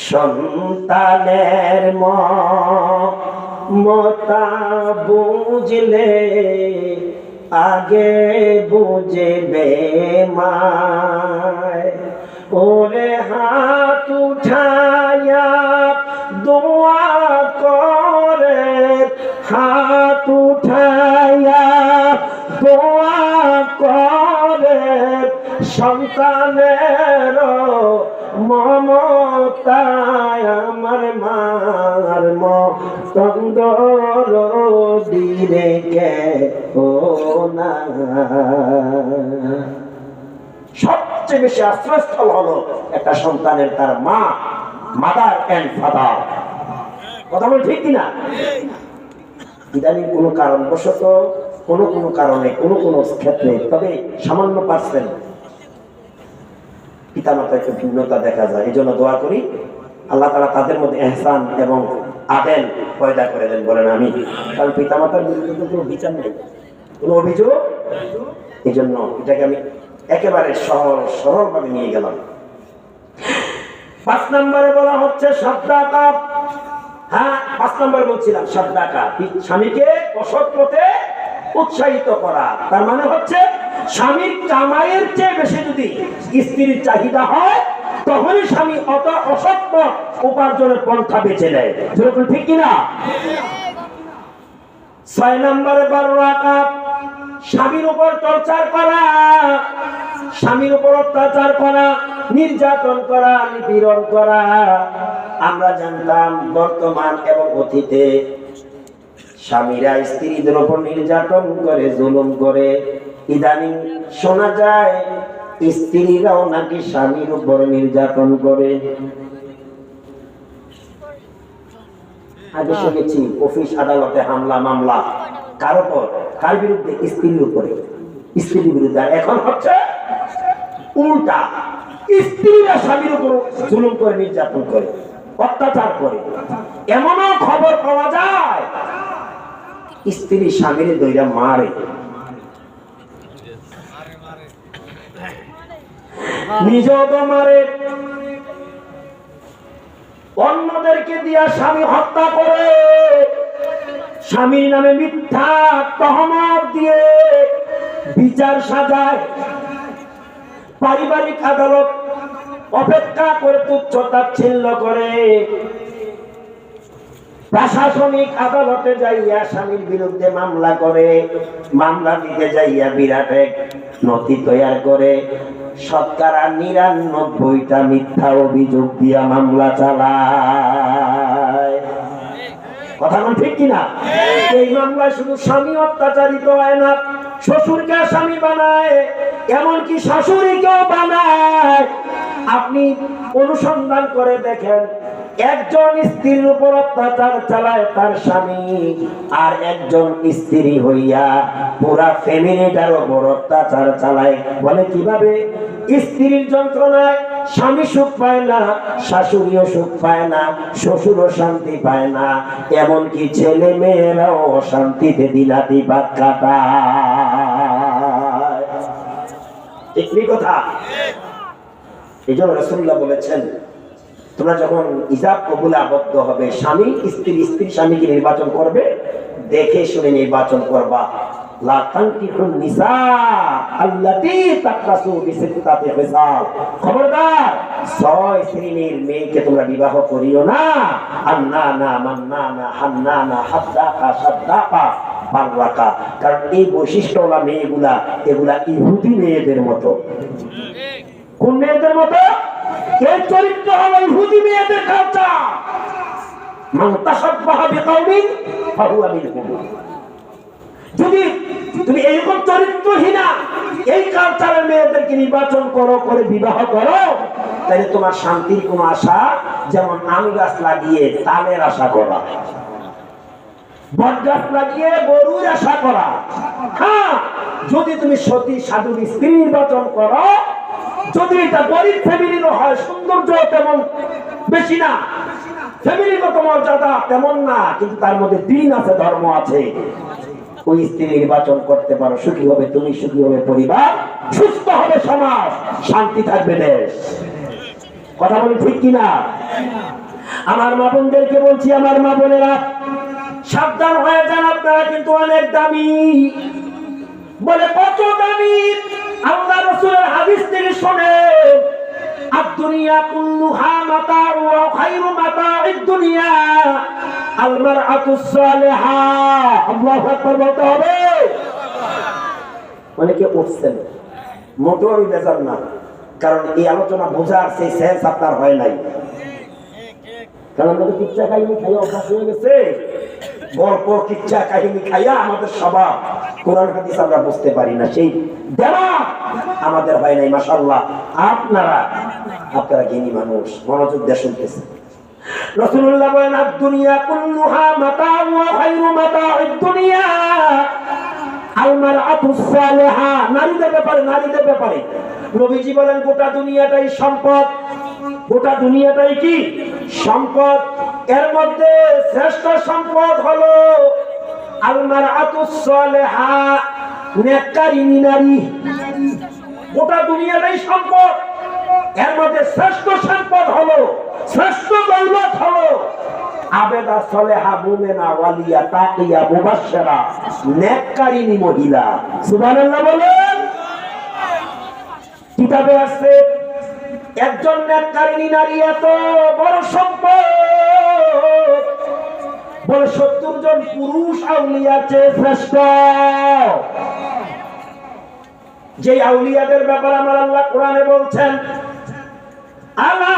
সন্তানের মমতা বুঝলে আগে বুঝবে মায়। ওরে হাত উঠায়া দোয়া করে, হাত উঠায়া দোয়া করে, সন্তানের মমতায় আমার মার মতন্দর দিলে কে ও না। সবচেয়ে বেশি আশ্রয়স্থল হলো একটা সন্তানের তার মা, মাদার এন্ড ফাদার। কথা বল ঠিক কিনা? ইদানিং কোনো কারণবশত কোনো কারণে কোনো ক্ষেত্রে, তবে সামান্য পার্সেন্ট পিতামাতা একটু ভিন্নতা দেখা যায়। এই জন্য দোয়া করি আল্লাহ তাআলা তাদের মধ্যে ইহসান এবং আদেল পয়দা করে দেন, বলেন আমি। কারণ পিতামাতার বিরুদ্ধে তো কোনো বিচার নেই, কোনো অভিযোগ। এই জন্য এটাকে আমি একেবারে সরলভাবে নিয়ে গেলাম। 5 নম্বরে বলা হচ্ছে সাদদাকা। হ্যাঁ, 5 নম্বরে বলছিলাম সাদদাকা, স্বামীকে অসৎ পথে উৎসাহিত করা। তার মানে হচ্ছে স্বামীর কামাইয়ের চেয়ে বেশি যদি স্ত্রীর চাহিদা হয়, তখনই স্বামী অসৎ পথ উপার্জনের পন্থা বেছে নেয়। যেরকম ঠিক কিনা? 6 নম্বরে বাররাকা, স্বামীর উপর টর্চার করা, স্বামীর উপর অত্যাচার করা, নির্যাতন করা, নিপীড়ন করা। আমরা জানতাম বর্তমান এবং অতীতে স্বামীরা স্ত্রীদের উপর নির্যাতন করে, জুলুম করে। ইদানিং শোনা যায় স্ত্রীরাও নাকি স্বামীর উপর নির্যাতন করে। আগে শুনেছি অফিস আদালতে হামলা মামলা কার উপর, কার বিরুদ্ধে? স্ত্রীর উপরে, স্ত্রীর বিরুদ্ধে। এখন হচ্ছে উল্টা, স্ত্রীরা স্বামীর উপর জুলুম করে, নির্যাতন করে, অত্যাচার করে। এমনও খবর পাওয়া যায় স্ত্রী স্বামীর দইরা মারে, নিজেও তো মারে, অন্যদেরকে দিয়া স্বামী হত্যা করে, স্বামীর নামে মিথ্যা তহমত দিয়ে বিচার সাজায়। পারিবারিক আদালত অপেক্ষা করে তুচ্ছ-তাচ্ছিল্য করে। প্রশাসনিক আদালতে যাইয়া স্বামীর বিরুদ্ধে মামলা করে, মামলা দিতে যাইয়া বিরাট এক নথি তৈরি করে। শতকরা ৯৯টা মিথ্যা অভিযোগ দিয়া মামলা চালায়। কথা বল ঠিক কিনা? এই মামলায় শুধু স্বামী অত্যাচারিত হয় না, শ্বশুরকে স্বামী বানায়, এমনকি শাশুড়িকেও বানায়। আপনি অনুসন্ধান করে দেখেন, একজন স্ত্রীর উপর অত্যাচার চালায় তার স্বামী, আর একজন স্ত্রী হইয়া পুরা ফ্যামিলিটার উপর অত্যাচার চালায়। বলে কিভাবে? স্ত্রীর যন্ত্রণায় স্বামী সুখ পায় না, শাশুড়িও সুখ পায় না, শ্বশুরও শান্তি পায় না, এমনকি ছেলে মেয়েরাও অশান্তিতে দিনাতি ভাত কাটায়। ঠিক কথা? এই জন্য রাসূলুল্লাহ বলেছেন, তোমরা যখন ইজাব কবুলে আবদ্ধ হবে, স্বামী স্ত্রী, স্ত্রী স্বামীকে নির্বাচন করবে, দেখে শুনে নির্বাচন করবা। লা তানকিহুন নিসা আল্লাতী তাকরাসু বিসিত্তাতি হিসাব। খবরদার, 6 শ্রেণীর মেয়েকে তোমরা বিবাহ করিও না। আন্নানা, মান্নানা, হান্নানা, হাদ্দাকা, সাদ্দাকা, বাররাকা। কারণ এই বৈশিষ্ট্যওয়ালা মেয়েগুলা, এগুলা ইহুদি মেয়েদের মতো। কোন মেয়েদের মতো? এই চরিত্র হলো ইহুদি মেয়েদের কালচার। মান তাশাব্বাহা বিকাউমিন ফাহুয়া মিনহুম। যদি তুমি এইরকম চরিত্রহীনা এই কালচারের মেয়েদেরকে নির্বাচন করো, করে বিবাহ করো, তাহলে তোমার শান্তির কোন আশা, যেমন আম গাছ লাগিয়ে তালের আশা করা, বট গাছ লাগিয়ে গরুর আশা করা। হ্যাঁ, যদি তুমি সতী সাধুর স্ত্রী নির্বাচন করো, যদি এটা গরিব ফ্যামিলির হয়, সৌন্দর্য তেমন বেশি না, ফ্যামিলিগত মর্যাদা তেমন না, কিন্তু তার মধ্যে দিন আছে, ধর্ম আছে, ওই স্ত্রী নির্বাচন করতে পারো, সুখী হবে তুমি, সুখী হবে পরিবার, সুস্থ হবে সমাজ, শান্তি থাকবে দেশ। কথা বলি ঠিক কিনা? আমার মা বোনদেরকে বলছি, আমার মা বোনেরা সাবধান হয়ে যান, আপনারা কিন্তু অনেক দামি। বলে কত দামি? আল্লাহ রাসূলের হাদিস থেকে শুনে, আদ-দুনিয়া কুল্লুহা মাতাউ ওয়া খায়রু মাতাউদ দুনিয়া আল মারআতুস সালিহা। আল্লাহু আকবার বলতে হবে। অনেকে উঠছেন, মোটেও আমি বেজার না, কারণ এই আলোচনা বোঝার সেই সেন্স আপনার হয় নাই। কারণ আমাদের কিচ্ছা কাহিনী খাইয়া অভ্যাস হয়ে গেছে, গল্প কিচ্ছা কাহিনী খাইয়া আমাদের স্বভাব, কোরআন হাদিস আমরা বুঝতে পারি না, সেই দেওয়া আমাদের হয় নাই। মাশাআল্লাহ, আপনারা জ্ঞানী মানুষ, মনোযোগ দিয়ে শুনতেছেন। রাসূলুল্লাহ বলেন, আদ-দুনিয়া কুল্লুহা মাতাউ ওয়া খায়রু মাতাউদ দুনিয়া আল মারআতুস সালিহা। নারীদের ব্যাপারে নবীজি বলেন, গোটা দুনিয়াটাই সম্পদ, গোটা দুনিয়াটাই কি সম্পদ। এর মধ্যে শ্রেষ্ঠ সম্পদ হলো আল মারআতুস সালিহা, নেককারিনী নারী। গোটা দুনিয়াটাই সম্পদ, এর মধ্যে শ্রেষ্ঠ সম্পদ হলো, শ্রেষ্ঠ দৌলত হলো আবেদা সালেহা মুমিনা ওয়ালিয়া তাকিয়া মুবাশশিরা, নেককারিনী মহিলা। সুবহানাল্লাহ বলেন। কিতাবে আছে, একজন নেককারিনী নারী এত বড় সম্পদ, বলে 70 জন পুরুষ আউলিয়ার চেয়ে শ্রেষ্ঠ। যে আউলিয়াদের ব্যাপারে আমার আল্লাহ কোরআনে বলছেন, আলা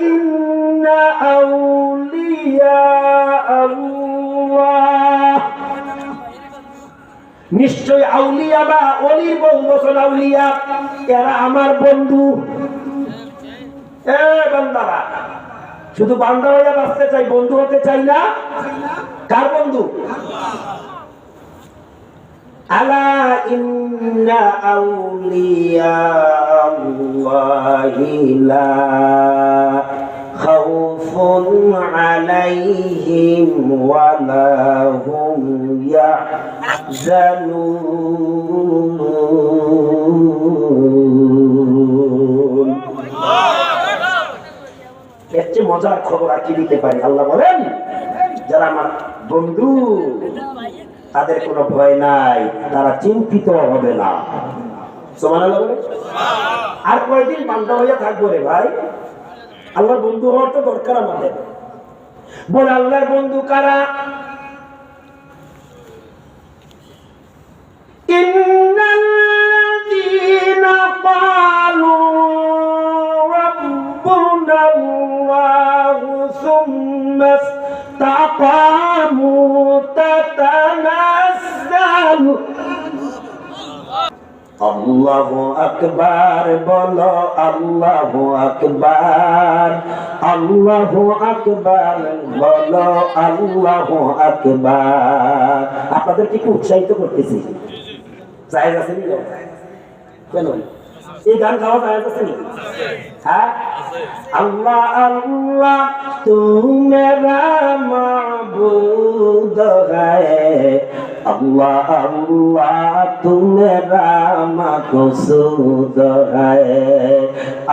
ইন্না আউলিয়া আল্লাহ, নিশ্চয় আউলিয়া বা ওলির বহুবচন আউলিয়া, এরা আমার বন্ধু। বান্দারা, শুধু বান্দা হয়ে বাঁচতে চাই, বন্ধু হতে চাই না। কার বন্ধু? আলা ইন্না আউলিয়া আল্লাহি লা খাউফুন আলাইহিম ওয়া লা হুম ইয়াহজানুন। এর চেয়ে মজার খবর আর কি দিতে পারি? আল্লাহ বলেন, যারা আমার বন্ধু তাদের কোনো ভয় নাই, তারা চিন্তিত হবে না। সুবহানাল্লাহ বলে। আর কয়দিন বান্দা হইয়া থাকবো রে ভাই? আল্লাহর বন্ধু হওয়ার তো দরকার আমাদের। বলে আল্লাহর বন্ধু কারা? ইন্নাল্লাযীনা ক্বালু রাব্বুনাল্লাহু সুম্মা ইসতাকামু তাতানাজ্জালু। আল্লাহু আকবার বলো, আল্লাহু আকবার, আল্লাহু আকবার বলো, আল্লাহু আকবার। আপনাদেরকে কি উৎসাহিত করতেছি? জায়েজ আছে নি? কেন এই গান গাওয়া জায়েজ আছে নি? হ্যাঁ, আল্লাহ আল্লাহ তু মেরা মাবুদ হ্যায়, अल्लाह अल्लाह तू मेरा मक़सूद है,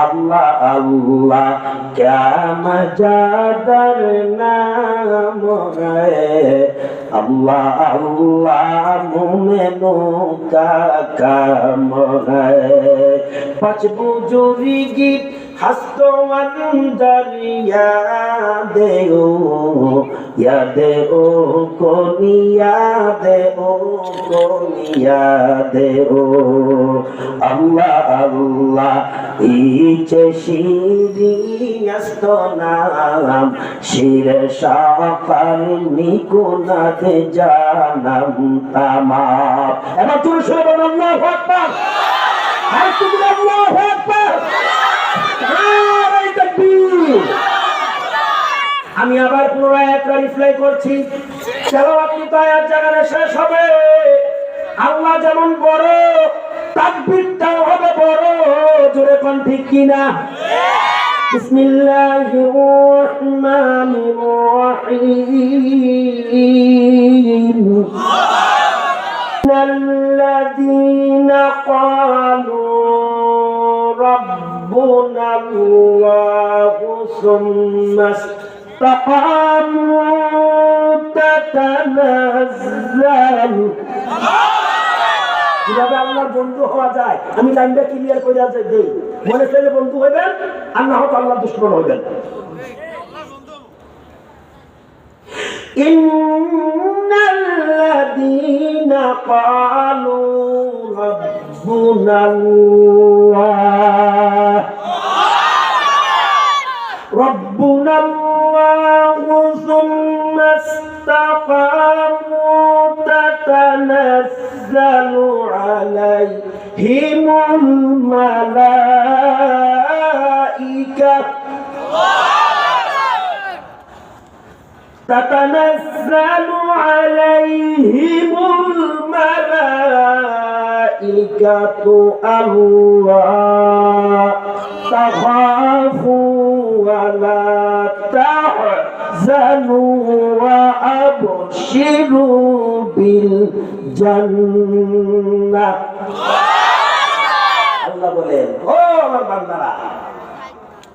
अल्लाह अल्लाह क्या मजादर नाम है, अल्लाह अल्लाह मोमिनों का काम है। पाँच बुजुर्गी हस्तो अंदर याद ओ कोनिया दे ओ कोनिया दे ओ, अल्लाह अल्लाह इचे शिरी हस्तो नाम शिर शाफर निकुनाद जानम तमाम। এবার তুমি শুনে বলো আল্লাহু আকবার, আর তুমি আল্লাহু আকবার। আমি আবার পুনরায় একটা রিপ্লাই করছি, চলো আপনি তো আয়াত জায়গায় শেষ হবে। আল্লাহ যেমন বড়, তাকবীরটাও হবে বড়। জোরে কোন ঠিক কিনা? বিসমিল্লাহির রহমানির রহিম। আল্লাযীনা ক্বালু রাব্বুনাল্লাহু সুম্মা কিভাবে আল্লাহর বন্ধু হওয়া যায় আমি লাইনটা ক্লিয়ার করে দেই। মনে চাইলে বন্ধু হইবেন আর না হয়তো আল্লাহর দুশমন হইবেন। ইন্নাল্লাযীনা ক্বালু রাব্বুনাল্লাহ রাব্বুনাল্লাহু সুম্মা ইসতাকামু তাতানাজ্জালু আলাইহিমুল মালাইকা تتنزل عليهم الملائكة ألا تخافوا ولا تحزنوا وأبشروا بالجنة আল্লাহ বলেন, ও আমার বান্দারা,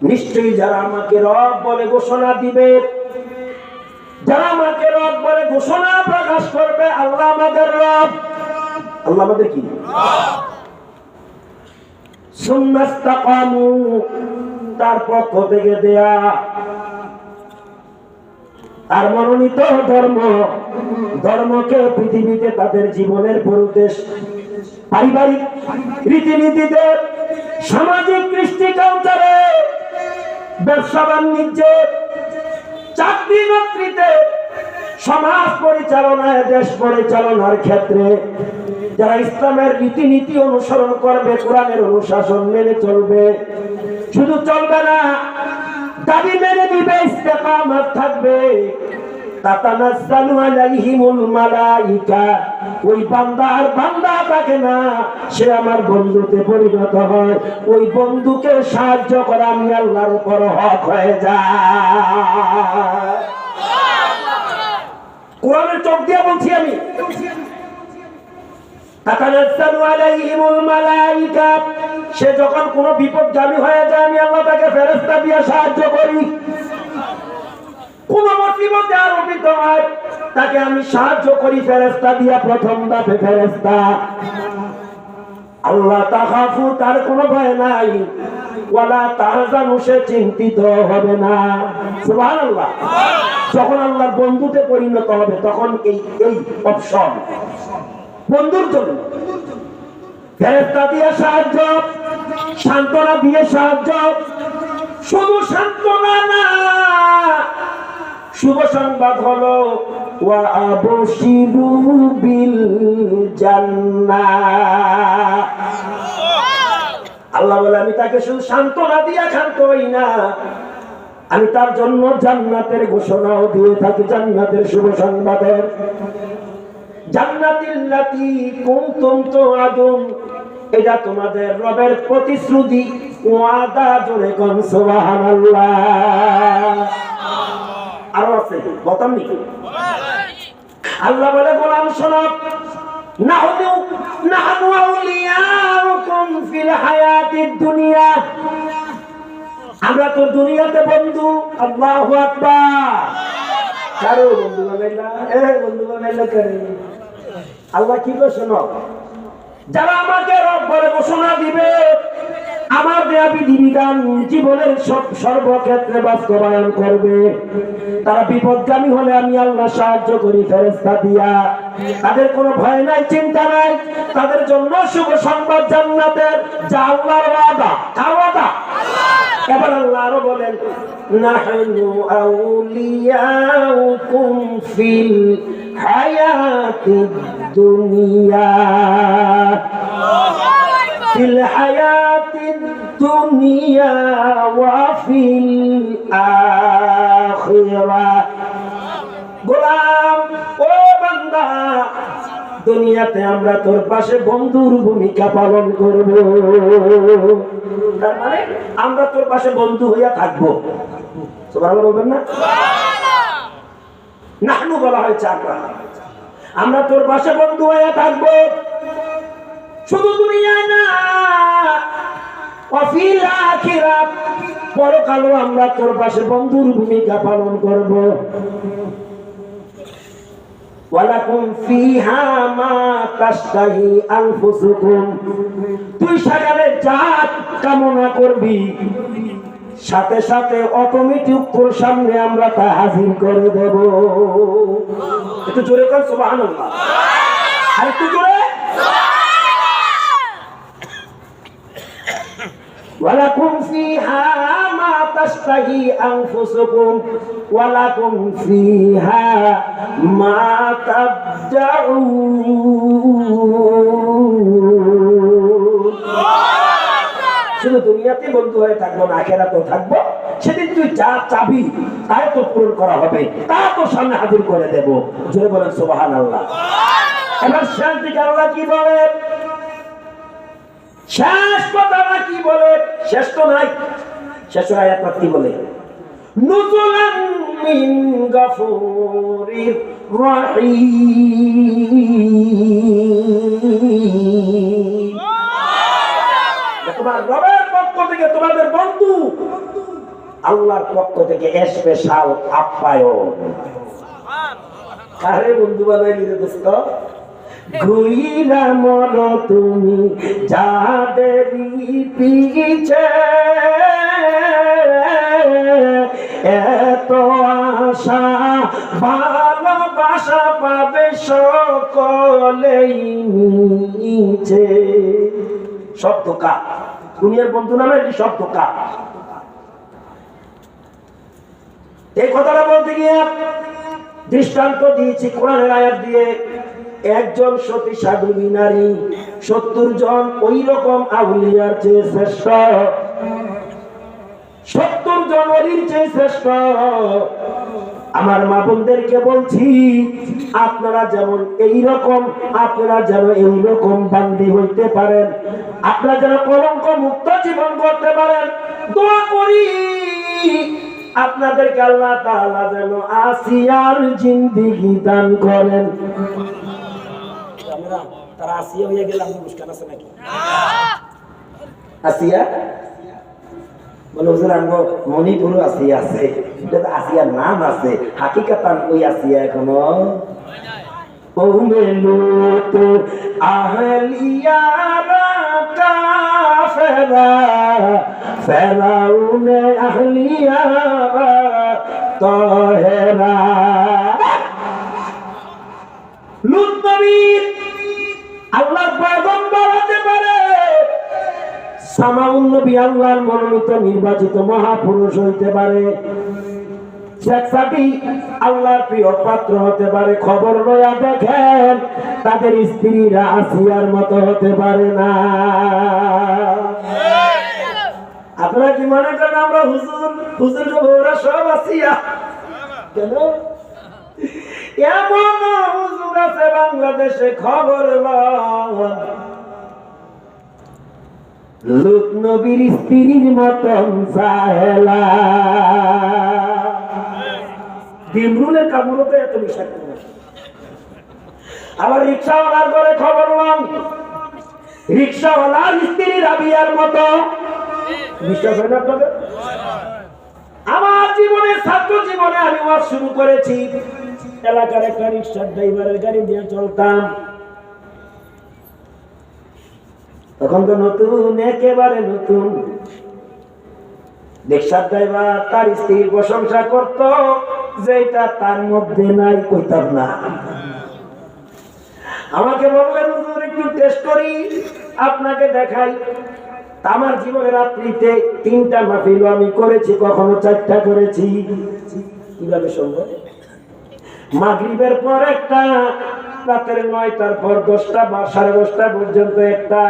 নিশ্চয়ই যারা আমাকে রব বলে ঘোষণা দিবে, যারা আমাকে রব বলে ঘোষণা প্রকাশ করবে, আল্লাহ আমাদের রব, আল্লাহ আমাদের কি সুন্নাস্তাকামু, তার পক্ষ থেকে দেয়া আর মনোনীত ধর্মকে পৃথিবীতে তাদের জীবনের পরিবেশ, পারিবারিক রীতিনীতিতে, সামাজিক কৃষ্টি কালচারে, ব্যবসা বাণিজ্যে, চাকরি নকরিতে, সমাজ পরিচালনায়, দেশ পরিচালনার ক্ষেত্রে যারা ইসলামের রীতিনীতি অনুসরণ করবে, কোরআনের অনুশাসন মেনে চলবে, শুধু চলবে না, দাবি মেনে দিবে, ইস্তেকামত থাকবে, তাতানাজ্জালু আলাইহিমুল মালাইকা, ওই বান্দার বান্দা থাকে না, সে আমার বন্ধুতে পরিণত হয়, ওই বন্ধুকে সাহায্য করা আমি আল্লাহর উপর হক হয়ে যায়। কোরআনের চোখ দিয়ে বলছি আমি, তাতানাজ্জালু আলাইহিমুল মালাইকা, সে যখন কোনো বিপদগামী হয়ে যায় আমি আল্লাহ তাকে ফেরেশতা দিয়ে সাহায্য করি। কোন মুসিবতে আরোপিত হয় তাকে আমি সাহায্য করি ফেরেশতা দিয়া, প্রথম ধাপে ফেরেশতা। আল্লাহ তাখাফু, তার কোনো ভয় নাই, ওয়ালা তাহজানু, সে চিন্তিত হবে না। সুবহানাল্লাহ। যখন আল্লাহর বন্ধুতে পরিণত হবে তখন এই অপশন বন্ধুর জন্য, ফেরেশতা দিয়ে সাহায্য, সান্ত্বনা দিয়ে সাহায্য, শুধু সান্ত্বনা না, শুভ সংবাদ হলো ওয়া আবশিরু বিল জান্নাহ। আল্লাহ বলে আমি তাকে শুধু সান্ত্বনা দিয়ে ক্ষান্ত হই না, আমি তার জন্য জান্নাতের ঘোষণাও দিয়ে থাকি, জান্নাতের শুভ সংবাদের। জান্নাতিল্লাতী কুনতুম তুআদুন, এটা তোমাদের রবের প্রতিশ্রুতি, ওয়াদা, জোরে কোন সুবহানাল্লাহ। আরো আছে, বলতাম নি? আল্লাহ বলে গোলাম শোনো, নাহনু আউলিয়াউকুম ফিল হায়াতিদ দুনিয়া, আমরা তো দুনিয়াতে বন্ধু। আল্লাহু আকবার। কারো বন্ধু বানাইলা, বন্ধু বানাইলা করে আল্লাহ কি বলে শোনো, যারা আমাকে রব বলে ঘোষণা দিবে, আমার দেয়া বিধিবিধান জীবনের সর্বক্ষেত্রে বাস্তবায়ন করবে, তারা বিপদগামী হলে আমি আল্লাহ সাহায্য করি ফেরেশতা দিয়া, তাদের কোনো ভয় নাই, চিন্তা নাই, তাদের জন্য শুভ সংবাদ জান্নাতের, যা আল্লাহর ওয়াদা। কার ওয়াদা? এবার আল্লাহ আরো বলেন, নাহনু আউলিয়াউকুম ফিল হায়াতিদ দুনিয়া, ফিল হায়াতিদ দুনিয়া ওয়া ফিল আখিরাহ। গোলাম, ও বান্দা, দুনিয়াতে আমরা তোর পাশে বন্ধুর ভূমিকা পালন করব, তার মানে আমরা তোর পাশে বন্ধু হইয়া থাকবো। সুবহানাল্লাহ বলবেন না? নাহনু বলা হয়েছে আমরা তোর পাশে বন্ধু হইয়া থাকবো। শুধু দুনিয়ায় না, অফিল আখিরাত, পরকালও আমরা তোর পাশে বন্ধুর ভূমিকা পালন করব। ওয়ালাকুম ফিহা মা তাশতাহি আনফুসুকুম, তুই সেখানে যা কামনা করবি সাথে সাথে অটোমেটিক তোর সামনে আমরা তা হাজির করে দেব। একটু জোরে কর সুবহানাল্লাহ, আর একটু জোরে। ওয়ালাকুম ফিহা মা তাশতাহি আনফুসুকুম ওয়ালাকুম ফিহা মা তাদউন। শুধু দুনিয়াতে বন্ধু হয়ে থাকবো না, আখিরাতেও থাকবো। সেদিন তুই যা চাবি তাই তো পূরণ করা হবে, তা তো সামনে হাজির করে দেব। জোরে বলেন সুবহানাল্লাহ। এবার শেষ দিকে আল্লাহ কি বলে, শেষ কথাটা কি বলে? শেষ তো নাই, শেষ আয়াতটা কি বলে? নুজুলান মিন গাফুরির রাহিম। তোমার রবের পক্ষ থেকে তোমাদের বন্ধু আল্লাহর পক্ষ থেকে স্পেশাল আপ্যায়ন। কারে বন্ধু বানাইলি রে দোস্ত? ঘুইরা মর তুমি যাদেরই পিছে, এত আশা ভালোবাসা পাবে সকলেই নিচে। সব ধোঁকা, দুনিয়ার বন্ধু নামে সব ধোঁকা। এই কথাটা বলতে গিয়ে দৃষ্টান্ত দিয়েছি কোরআনের আয়াত দিয়ে। একজন সতী সাধুনী নারী 70 জন ওই রকম আউলিয়ার চেয়ে শ্রেষ্ঠ, 70 জন ওলির চেয়ে শ্রেষ্ঠ। আমার মা বোনদেরকে বলছি, আপনারা যেমন এইরকম, আপনারা যেন এইরকম বান্দি হইতে পারেন, আপনারা যেন কলঙ্ক মুক্ত জীবন করতে পারেন। দোয়া করি আপনাদেরকে আল্লাহ তাআলা যেন আসিয়ার জিন্দেগি দান করেন। তারা আসিয়া হয়ে গেলে আমি মুস্কান আছে নাকি? আসিয়া বলে হুজুর আমগো মণিপুর আসিয়া আছে, আসিয়ার নাম আছে, হাকিকাতান ওই আসিয়া এখনো আহলিয়ারা কাফেরা ফেরাউনে আহলিয়ারা তহেরা। লূত নবী আল্লাহর পয়গম্বর হতে পারে, সামাউন নবী আল্লাহর মনোনীত নির্বাচিত মহাপুরুষ হইতে পারে, শেখ সাদি আল্লাহর প্রিয় পাত্র হতে পারে। খবর লয়া দেখেন তাদের স্ত্রীরা আসিয়ার মতো হতে পারে না। আপনারা কি মনে করেন আমরা হুজুর হুজুর বউরা সব আসিয়া? কেন? এমন হুজুর আছে বাংলাদেশে, খবর লন লূত নবীর স্ত্রীর মতন জাহেলা। ডিমরুলের কামড়তে এত বিষাক্ত। আবার রিক্সাওয়ালার ঘরে খবর লন, রিক্সাওয়ালার স্ত্রী রাবিয়ার মতো। বিশ্বাস হয় না আপনাদের? আমার জীবনে, ছাত্র জীবনে আমি ওয়াজ শুরু করেছি, এলাকার একটা রিক্সার ড্রাইভারের গাড়ি দিয়ে চলতাম। তখন তো নতুন, একেবারে নতুন। রিক্সার ড্রাইভার তার স্ত্রীর প্রশংসা করত, যেটা তার মধ্যে নাই কইতাম না। আমাকে বললেন হুজুর একটু টেস্ট করি, আপনাকে দেখাই। আমার জীবনে রাত্রিতে 3টা মাহফিল আমি করেছি, কখনো 4টা করেছি। কিভাবে সম্ভব? মাগরিবের পর একটা, রাতের 9টার পর 10টা বা 10:30 পর্যন্ত একটা,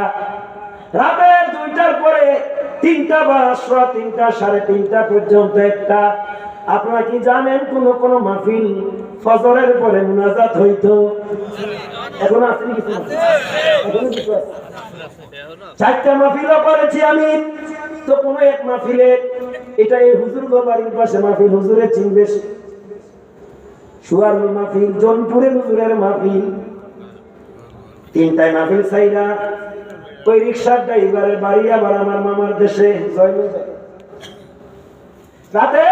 রাতের 2টার পরে 3টা বা 3:30 3:30 পর্যন্ত একটা। আপনারা কি জানেন কোন মাহফিল ফজরের পরে মুনাজাত হইতো? এখন আছে কিছু, এখন কিছু আছে। 4টা মাহফিলও করেছি আমি। তো কোন এক মাহফিলে, এটা এই হুজুর বাড়ির পাশে মাহফিল, হুজুরে চিনবে, সুয়ারুল মাহফিল, জনপুরের হুজুরের মাহফিল। 3টায় মাহফিল সাইরা ওই রিক্সার ড্রাইভারের বাড়ি আবার আমার মামার দেশে। রাতে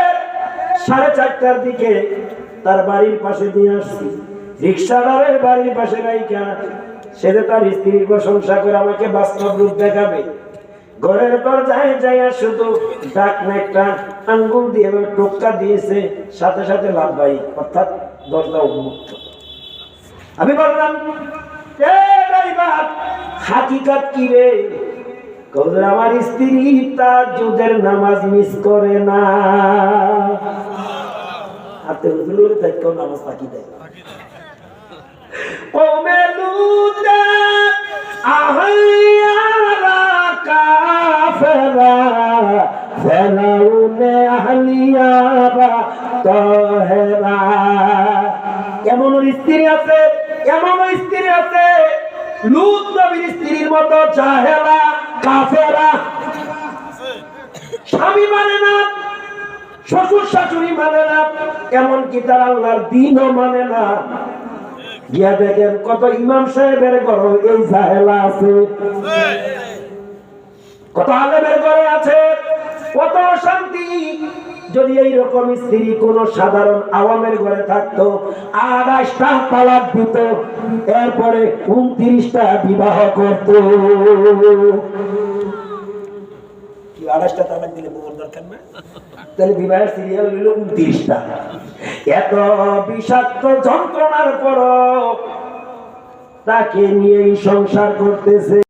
4:30টার দিকে তার বাড়ির পাশে দিয়ে আসছি, রিক্সাওয়ালার বাড়ির পাশে রাইখা সে যে তার স্ত্রীর প্রশংসা করে আমাকে বাস্তব রূপ দেখাবে, ঘরের দরজায় যাইয়া শুধু ডাক না একটা আঙ্গুল দিয়ে টোকা দিয়েছে, সাথে সাথে লাভবাই, অর্থাৎ দরজা উন্মুক্ত। আমি বললাম, হাকিকাত কি রে? আমার স্ত্রী তাহাজ্জুদের নামাজ মিস করে না। হাতে হুজুরের থেকে নামাজ ফাঁকি দেয়। ও মেলুদা আহলিয়ারা কাফেরা ফেরাউনে আহলিয়ারা তহেরা। এমন স্ত্রী আছে, এমন স্ত্রী আছে, লূত নবীর স্ত্রীর মতো জাহেলা কাফেরা, স্বামী মানে না, শ্বশুর শাশুড়ি মানে না, এমনকি তার আল্লাহর দ্বীনও মানে না। গিয়া দেখেন কত ইমাম সাহেবের ঘর এই জাহেলা আছে, কত আলেমের ঘরে আছে, কত শান্তি। যদি এইরকম স্ত্রী কোন সাধারণ আওয়ামের ঘরে থাকতো, 28টা তালাক দিত, এরপরে 29টা বিবাহ করত। 28টা তালাক দিলে বউর দরকার না? তাহলে বিবাহের সিরিয়াল হইল 29টা। এত বিষাক্ত যন্ত্রণার পর তাকে নিয়েই সংসার করতেছে।